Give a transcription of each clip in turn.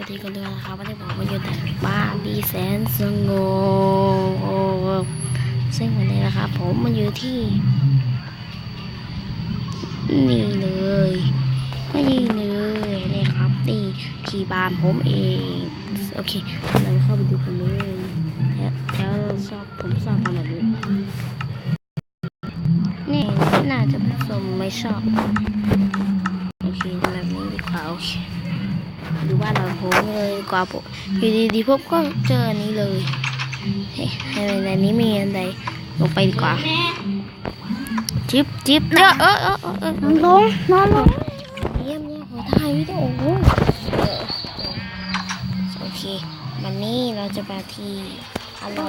วัสดีกันด้วยนะครับวันนี้ผมมาอยู่ในบ้านที่แสนสงบซึ่งวันนี้นะครับผมมาอยู่ที่นี่เลยนี่ครับนี่ที่บ้านผมเองโอเคเราเข้าไปดูกันเลยแล้วผมชอบทำแบบนี้นี่น่าจะผสมไม่ชอบโอเคแบบนี้ดีกว่าโอเคดูว่าเราโหเลยกว่าผมอยู่ดีๆพบก็เจออันนี้เลยเฮ้ยในนี้มีอะไรลงไปดีกว่าจิ๊บเจอนอนลงเยี่ยมหัวถ่ายวิดีโอโอเควันนี้เราจะมาที่อะไร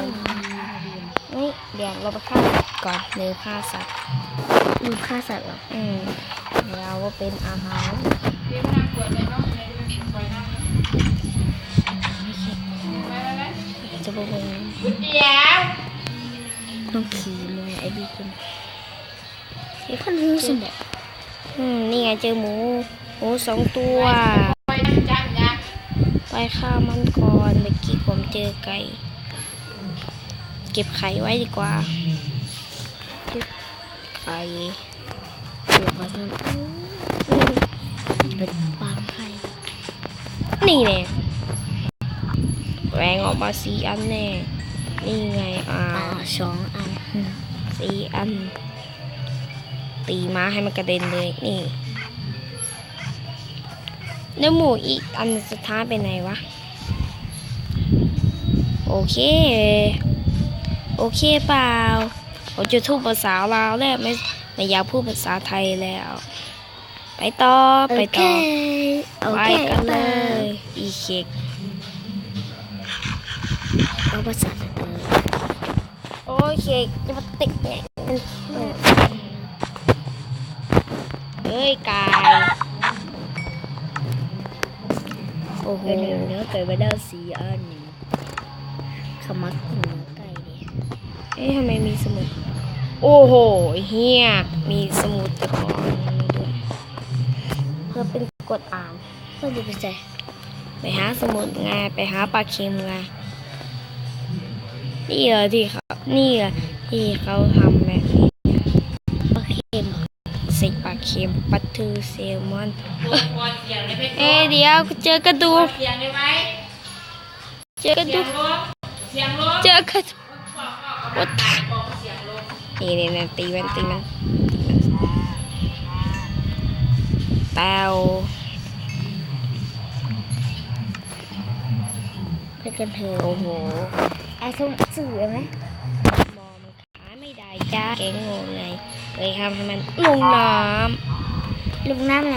นี่เดี๋ยวเราไปฆ่าสัตว์ก่อนเนื้อฆ่าสัตว์เหรอเราว่าเป็นอาหารจะบอกว่าต้องขี่เลยไอ้บีคนไอ้คนรู้สมบัตินี่ไงเจอหมู2 ตัวไปฆ่ามันก่อนเมื่อกี้ผมเจอไก่เก็บไข่ไว้ดีกว่าเก็บไข่เดี๋ยวมาทำเป็นวางไข่นี่แน่แหวงออกมา4 อันแน่นี่ไง2 อัน4 อันตีม้าให้มันกระเด็นเลยนี่แล้วหมูอีกอันสุดท้ายไปไหนวะโอเคเปล่าผมจะพูดภาษาลาวแล้วไม่อยากพูดภาษาไทยแล้วไปต่อไปกันเลยอีเค้กเอาภาษาโอเคจะมาติดเนี่ยเฮ้ยกายโอ้โหเนื้อไก่ไปได้4 อันขมักกินเนื้อไก่ดิทำไมมีสมุดโอ้โหเฮียมีสมุดตะกอนด้วยเพื่อเป็นกดอ่านเพื่อจะไปหาสมุดไงไปหาปลาเค็มไงนี่เหรอที่เขาทำแบบนี้ปลาเค็มใส่ปลาเค็มปลาทูแซลมอนเดี๋ยวเจอกระดูกวัดนี่ตีมันเต้าไปกันเถอะโอ้โหไอ้สมสื่อไหมมองมันขายไม่ได้จ้าแกงงไงเลยทำให้มันลงน้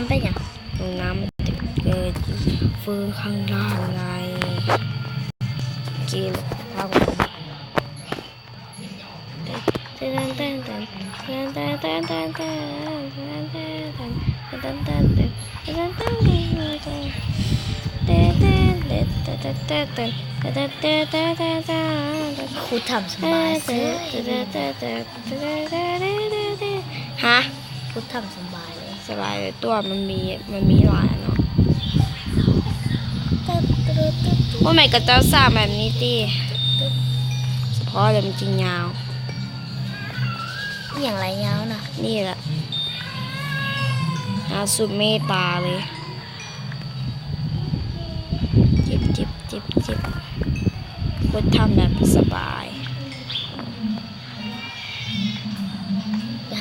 ำไปอย่างลงน้ำมันจะเกิดฟืนข้างล่างไงกินทำครูทำสบายฮะครูทำสบายเลยตัวมันมีหลายเนาะว่าไม่กับเจ้าสาวแบบนี้ดิเพราะอะไรมันจริงยาวอย่างไรยาวนะนี่แหละสุดเมตตาเลยจิบพูดทำแบบสบาย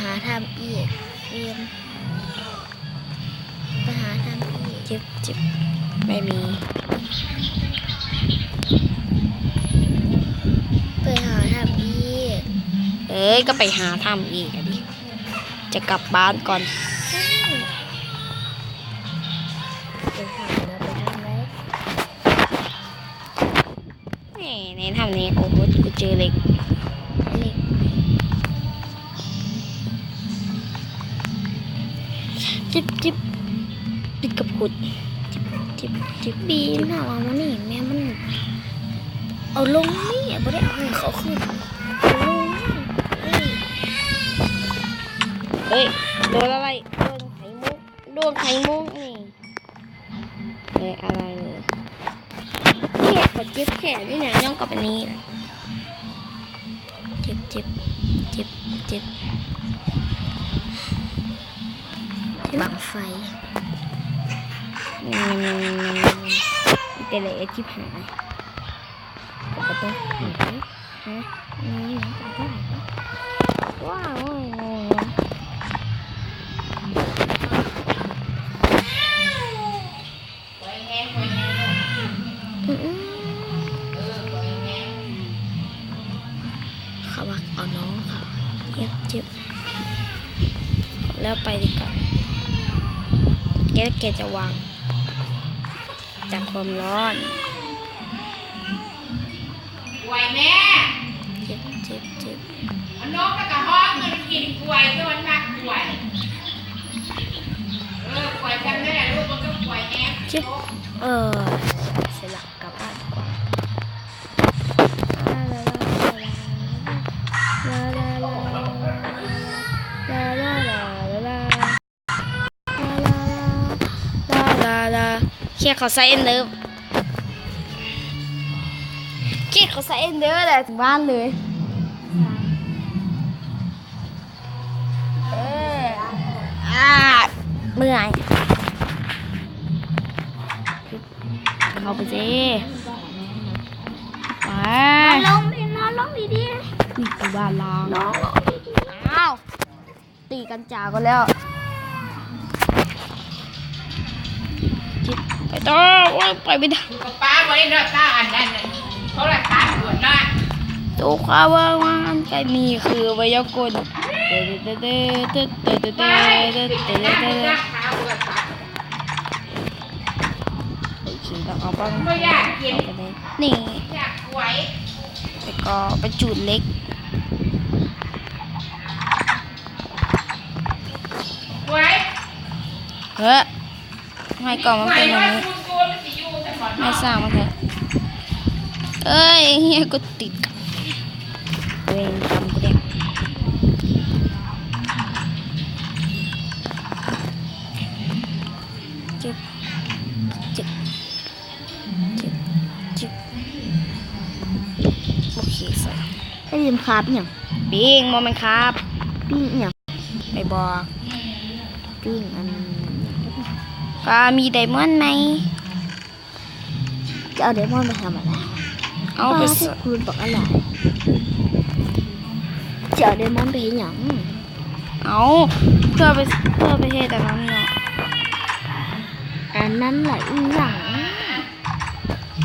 หาทำอีกเรียนไปหาทำอีกจิบไม่มีไปหาทำอีกก็ไปหาทำอีกดิจะกลับบ้านก่อนในทำนี้โอ้โหกูเจอเหล็กจิบปิดกับขุดจิบบีนเอามานี่แม่มันเอาลงนี่ไม่ได้เอาให้เขาขึ้นเฮ้ยโดนอะไรโดนไข่มุกนี่อะไรเนี่ย ดเจ็บแขนนี่เนี่ยย่องกับอันนี้นะเจ็บเจ็บเจ็บเจ็บบังไฟแต่เลยจิบหายกับประตูฮะว้าวเขาว่าเอาน้องเขาเจ็บแล้วไปดีกว่าแกจะวางจากความร้อนกล้วยแม่ เจ็บมันนกแล้วก็ห้องเงินกินกล้วยตัวมันมากกล้วยกล้วยจำได้แหละลูกมันก็กล้วยแม่ เจ็บเสร็จละกลับบ้านดีกว่าเครียดเขาใส่เอ็นเดิมเครียดเขาใส่เอ็นเดิมแหละถึงบ้านเลยเมื่อยเข้าไปสิไป ลงดินอนลงดี นี่คือบ้านล้าง ๆน้อง อ้าวตีกันจาก็แล้วไปต่อโอ้ยไปไม่ได้ อยู่กับป้าไว้เนาะตาอันนั้นเขาละตาด่วนนะ ตัวข้าวว่าอันไกมีคือไวยากลโอเคต้องเอาบ้างนี่ อยากกล้วย แต่ก็เป็นจุดเล็ก กล้วย เฮ้ยให้ก่อนมัน กล้วย เป็นอย่าง ว่า นี้ คุณตัวมันสิอยู่แต่หมอน ไม่สร้างมันเถอะเอ้ยเฮียก็ติดเวรกรรมกูเนี่ยเจ็บโอเคใส่ ให้ลืมคาบอย่าง ปิ้งมอมันครับ ปิ้งอย่าง ไปบอก ปิ้งอัน ก็มีไดมอนด์ไหม จะเอาเดมอนไปทำอะไร เอาไป ที่คุณบอกอะไรจะเอาเดมอนไปเห็นอย่าง เอาเพื่อไปเทแต่นั้นเนาะ อันนั้นแหละอีหยัง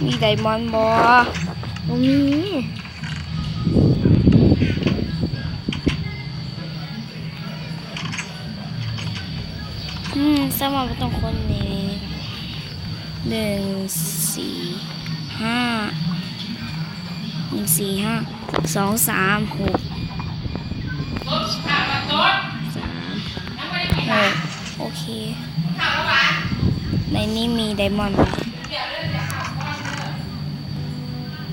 มีไดมอนด์บอ บ่มี สมองไม่ต้องคนนี้1 4 5 ต้นข้าวมาต้น 3 น้ำไม่ได้กิน 6โอเค ข้าวแล้วหวาน ในนี้มีไดมอนด์ไหม เดี๋ยวเรื่องจะข้าวก้อนเด้อ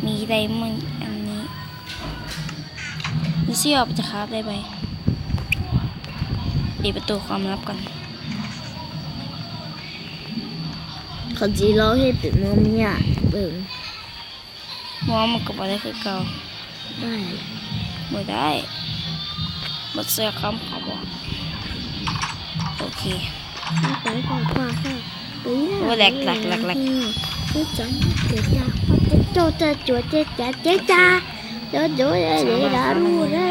มีไดมอนด์อันนี้ดูสิว่าจะคราฟได้ไหมปิดประตูความลับก่อน เขาจีร้องให้ปิดมือเมียเบิ่ง มองมันก็บ่ได้คือเก่า ได้ บ่ได้บ่เสื้อคำเขาบอกโอเค ไปก่อนค่ะไปนะ ว่าแหลกcứ chẳng để cha cho cha chúa cha cho chúa để đã ru ra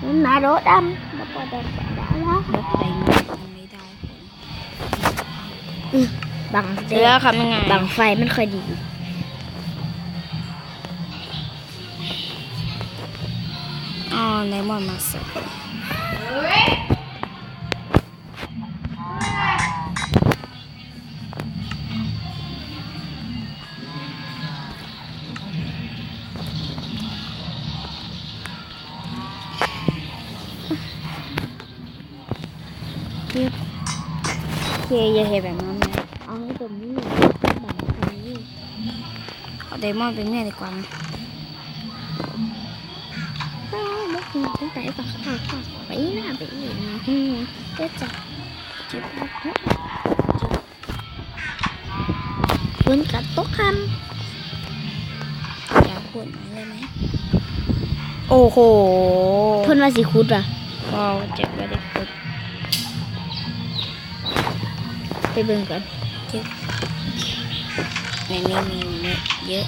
mà đổ đâm đã qua đã đó ลบไดมอนด์ไม่ได้ผล bằng แล้วทำยังไง bằngไฟมันค่อยดี อ๋อไดมอนด์มาเสร็จ เฮ้ย เคอย่าเห็นแบบนั้นนะ เอาตรงนี้bằngไฟ เอาไดมอนด์เป็นเมียดีกว่านะ mất cũng tại phải là bị chết chặt เจ็บ ฝนกัดตกค อยากพูดหน่อยได้ไหมโอ้โห ำเพิ่นว่าสิขุดอ่ะ ก็เจ็บไม่ได้พูด ไปเบิ่งกัน ในนี้มีเม็ดเยอะ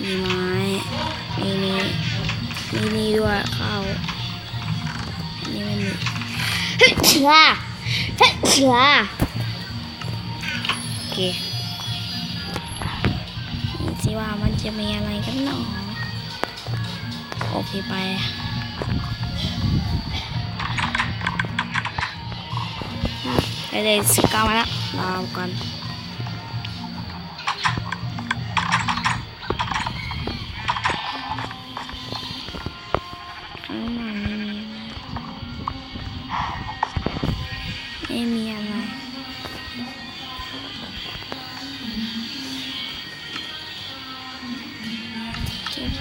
มีไม้มีนี่ด้วยข้าวอันนี้ไม่มี เชื่อเชื่อ โอเคนี่สิว่ามันจะมีอะไรกันหนอโอเคไปได้19มาแล้วรอก่อนข้างในไม่มีอะไรเก็บ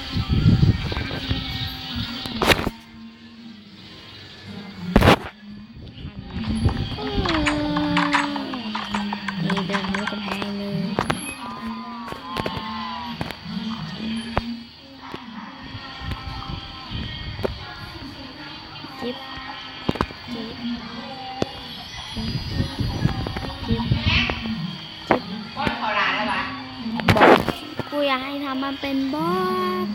นี่เดินรู้กำแพงหนึ่งจิ๊บจิ๊บจิ๊บจิ๊บ ก้อนขอลาแล้ววะ บอกกูอยากให้ทำมันเป็นบล็อก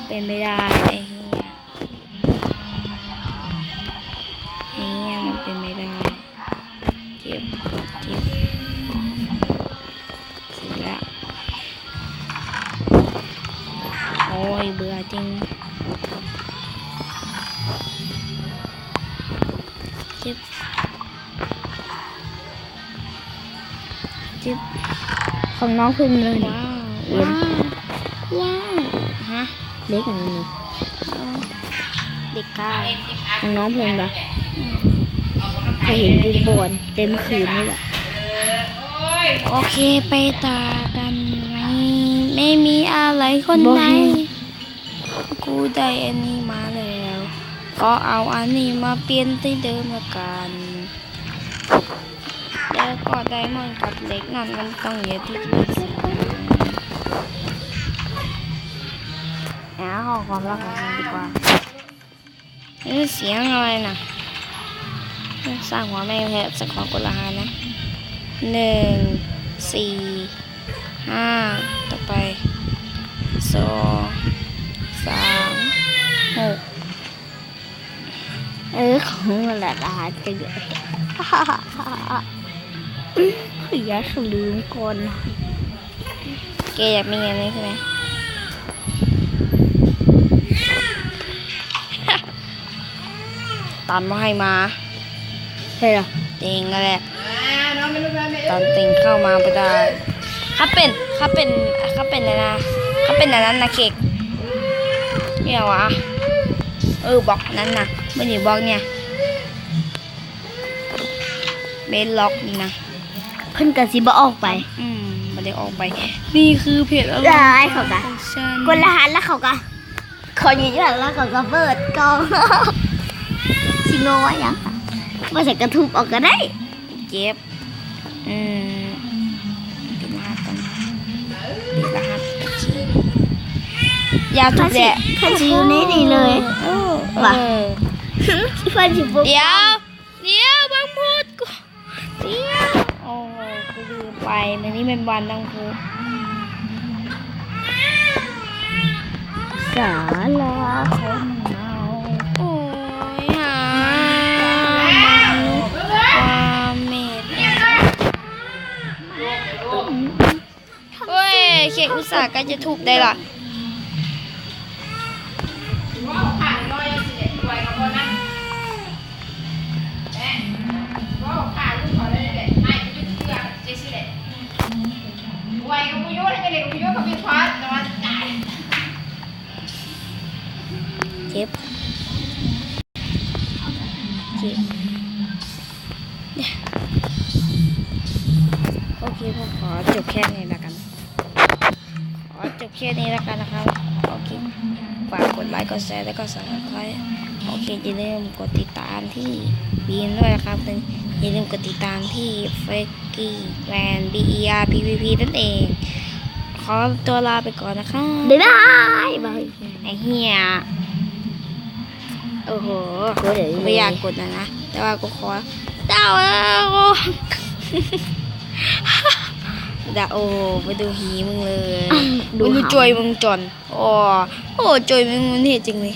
เป็นไม่ได้ไอ้เหี้ยมันเป็นไม่ได้เจ็บเจ็บเสร็จแล้วโอ้ยเบื่อจริงเจ็บเจ็บ ของน้องพึ่งเลย ว้าว ว้าว ว้าวฮะ เล็กอันนี้ เด็กก้า ของน้องพึ่งปะเคยเห็นดูบอลเต็มคืนนี่แหละ โอ้ย โอเคไปตากันไหมไม่มีอะไรคนไหนกูได้อันนี้มาแล้ว ก็เอาอันนี้มาเปลี่ยนที่เดิมละกันแล้วก็ไดมอนด์กับเหล็กนั่นมันต้องเยอะที่สุดขอความรักของมันดีกว่านี่เสียงอะไรนะสร้างหัวแม่แพะสักขอกดรหัสนะ1 4 5ต่อไป2 3 6 ของนั่นแหละรหัสจะเยอะคืออยากลืมก่อน แกอยากมีอันนี้ใช่ไหม ตอนมาให้มา ใช่หรอ เต็งนั่นแหละ น้องไม่รู้แล้วไม่ ตอนเต็งเข้ามาไม่ได้เขาเป็นอะไรนะเขาเป็นอันนั้นนะเค้กเนี่ยวะบล็อกนั้นนะไม่ใช่บล็อกเนี่ยเบนล็อกนี่นะ เพิ่นกะสิบ่ออกไป ไม่ได้ออกไปนี่คือเพจอะไร ได้เขากะ ของฉัน กดรหัสแล้วเขาก็ขอยืนยันแล้วเขาก็เปิดกล่อง สิโนว่าอย่างมาใส่กระทุบออกก็ได้ เจ็บปิดรหัสก่อนปิดรหัสโอเคยาวทุกแหละ ถ้าจะอยู่ในนี่เลยว่ะ เพื่อนสิบุก เดี๋ยวบางพูดกูเดี๋ยวโอ้กูลืมไปมันนี่เป็นวันดังพูด สาลาคนเมา โอ้ยหาความเมตตาเฮ้ยเค้กอุตส่าห์ก็จะทุบได้ล่ะ ว่าผ่านน้อยสิเด็กรวยกับคนนั้นแม่ว่าผ่านลูกเขาได้เด็กไม่ยุติธรรมเจ๊สิเด็กรวยกับผู้ยุ่งให้เด็กผู้ยุ่งกับพี่พัดแต่ว่าจ่าย เจ็บโอเคผมขอจบแค่นี้แล้วกันนะครับโอเคฝากกดไลค์กดแชร์แล้วก็ Subscribe ค โอเคอย่าลืมกดติดตามที่บีมด้วยนะครับอย่าลืมกดติดตามที่เฟกกี้แวน BERPVP นั่นเอง ขอตัวลาไปก่อนนะคะ บ๊ายบายบาย ไอ้เหี้ยโอ้โห กูเดี๋ยว ไม่อยากกดนะแต่ว่ากูขอเต้าดาโอไปดูหีมึงเลย ดู ไปดู หา จอยมึงจอนโอ้จอยมึงมันเท่จริงเลย